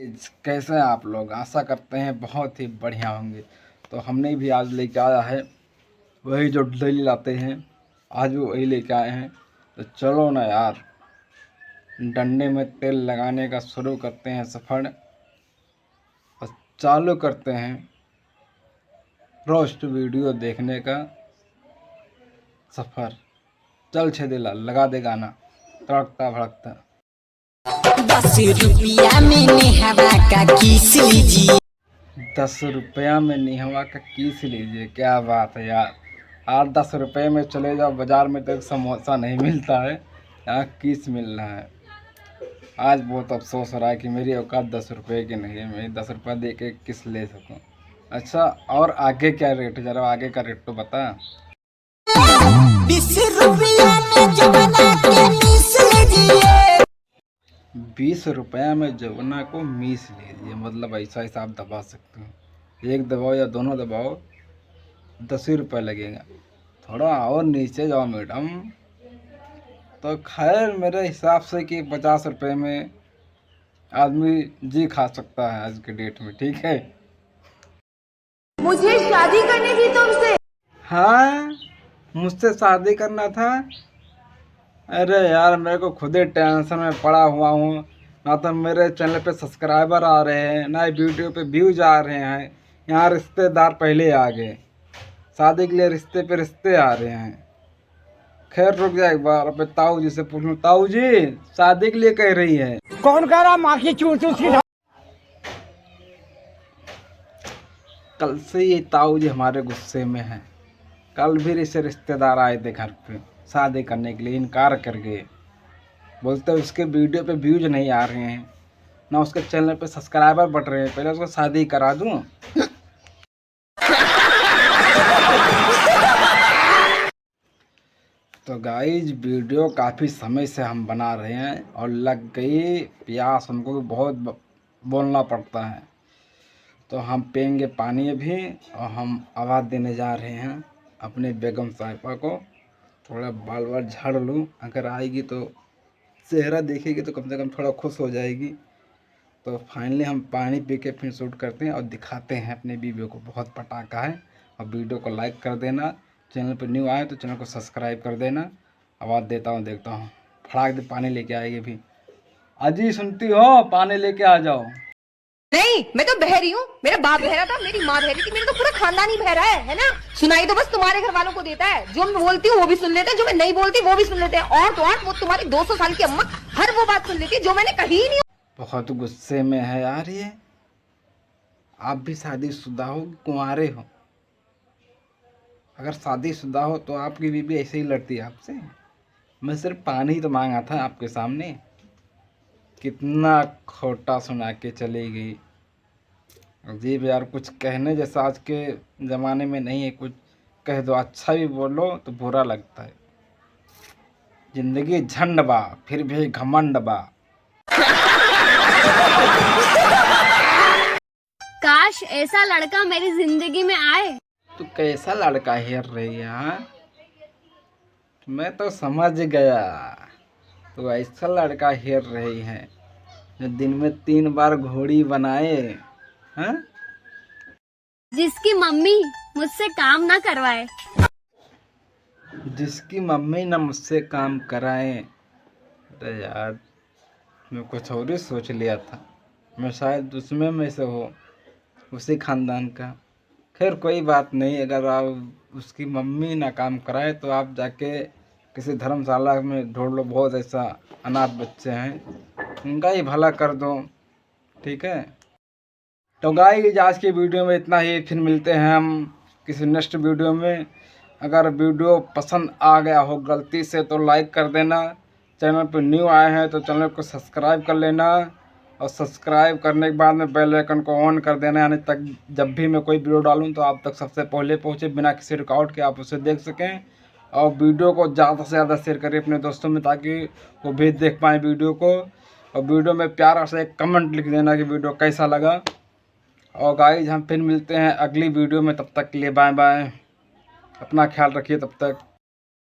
कैसे हैं आप लोग? आशा करते हैं बहुत ही बढ़िया होंगे। तो हमने भी आज लेके आया है वही जो डेली लाते हैं, आज भी वही लेके आए हैं। तो चलो ना यार, डंडे में तेल लगाने का शुरू करते हैं सफ़र और चालू करते हैं रोस्ट वीडियो देखने का सफ़र। चल छेदिला, लगा दे गाना तड़कता भड़कता। 10 रुपया में निहवा का किस लीजिए। 10 रुपया में निहवा का किस लीजिए, क्या बात है यार। 8-10 रुपये में चले जाओ बाज़ार में तो एक समोसा नहीं मिलता है, यहाँ किस मिल रहा है। आज बहुत अफसोस हो रहा है कि मेरी औकात 10 रुपये की नहीं है, मैं 10 रुपये दे के किस ले सकूं। अच्छा, और आगे क्या रेट है, जरा आगे का रेट तो बता। 20 रुपया में जवाना के मीस लीजिए। 20 रुपया में जवना को मीस लीजिए, मतलब ऐसा हिसाब दबा सकते हो। एक दबाओ या दोनों दबाओ 10 ही रुपये लगेगा। थोड़ा और नीचे जाओ मैडम। तो खैर मेरे हिसाब से कि 50 रुपये में आदमी जी खा सकता है आज के डेट में, ठीक है। मुझे शादी करनी थी तुमसे। हाँ, मुझसे शादी करना था। अरे यार, मेरे को खुद ही टेंशन में पड़ा हुआ हूँ। ना तो मेरे चैनल पे सब्सक्राइबर आ रहे हैं, ना वीडियो पे व्यूज आ रहे हैं। यहाँ रिश्तेदार पहले आ गए, शादी के लिए रिश्ते पे रिश्ते आ रहे हैं। खैर रुक जा, एक बार अपने ताऊ जी से पूछ लूँ। ताऊ जी, शादी के लिए कह रही है? कौन कह रहा? माँ की चूं चूं सीधा। कल से ये ताऊ जी हमारे गुस्से में हैं। कल भी इसे रिश्तेदार आए थे घर पे शादी करने के लिए, इनकार कर गए। बोलते उसके वीडियो पे व्यूज नहीं आ रहे हैं, ना उसके चैनल पे सब्सक्राइबर बढ़ रहे हैं, पहले उसको शादी करा दूं। तो गाइज, वीडियो काफ़ी समय से हम बना रहे हैं और लग गई प्यास, हमको भी बहुत बोलना पड़ता है। तो हम पियेंगे पानी अभी, और हम आवाज़ देने जा रहे हैं अपने बेगम साहिबा को। थोड़ा बाल बाल झाड़ लूँ, अगर आएगी तो चेहरा देखेगी तो कम से कम थोड़ा खुश हो जाएगी। तो फाइनली हम पानी पी के फिर शूट करते हैं और दिखाते हैं अपने वीडियो को। बहुत पटाखा है। और वीडियो को लाइक कर देना, चैनल पर न्यू आए तो चैनल को सब्सक्राइब कर देना। आवाज़ देता हूँ, देखता हूँ। फटाक दे, पानी लेके आएगी भी। अजी सुनती हो? पानी लेके आ जाओ। नहीं, मैं तो बह रही हूँ। मेरा बाप बहरा था, मेरी माँ बहरी थी, मेरा तो पूरा खानदान ही बहरा है ना। सुनाई तो बस तुम्हारे घर वालों को देता है। जो मैं बोलती हूँ वो भी सुन लेते हैं, जो मैं नहीं बोलती वो भी सुन लेते हैं। और तो और वो तुम्हारी 200 साल की अम्मा हर वो बात सुन लेती है जो मैंने कही ही नहीं। बहुत गुस्से में है यार ये। आप भी शादीशुदा हो, कुंवारे हो? अगर शादीशुदा हो तो आपकी बीवी ऐसे ही लड़ती है आपसे? मैं सिर्फ पानी ही तो मांगा था आपके सामने। कितना खोटा सुना के चली गई। अजीब यार, कुछ कहने जैसा आज के ज़माने में नहीं है। कुछ कह दो, अच्छा भी बोलो तो बुरा लगता है। जिंदगी झंड बा, फिर भी घमंड बा। काश ऐसा लड़का मेरी जिंदगी में आए। तू कैसा लड़का हेर रही है? हाँ, मैं तो समझ गया। तो ऐसा लड़का हेर रही है जो दिन में 3 बार घोड़ी बनाए। हाँ, जिसकी मम्मी मुझसे काम ना करवाए। जिसकी मम्मी ना मुझसे काम कराए। अरे यार, मैं कुछ और ही सोच लिया था। मैं शायद उसमें में से हो, उसी खानदान का। खैर कोई बात नहीं, अगर आप उसकी मम्मी ना काम कराए तो आप जाके किसी धर्मशाला में ढूंढ लो। बहुत ऐसा अनाथ बच्चे हैं, उनका ही भला कर दो, ठीक है। तो गाइस, आज की वीडियो में इतना ही। फिर मिलते हैं हम किसी नेक्स्ट वीडियो में। अगर वीडियो पसंद आ गया हो गलती से तो लाइक कर देना। चैनल पर न्यू आए हैं तो चैनल को सब्सक्राइब कर लेना, और सब्सक्राइब करने के बाद में बेल आइकन को ऑन कर देना, यानी तक जब भी मैं कोई वीडियो डालूं तो आप तक सबसे पहले पहुंचे, बिना किसी रुकावट के आप उसे देख सकें। और वीडियो को ज़्यादा से ज़्यादा शेयर करें अपने दोस्तों में, ताकि वो भी देख पाएँ वीडियो को। और वीडियो में प्यारा से एक कमेंट लिख देना कि वीडियो कैसा लगा। और गाइस, हम फिर मिलते हैं अगली वीडियो में। तब तक के लिए बाय बाय। अपना ख्याल रखिए तब तक।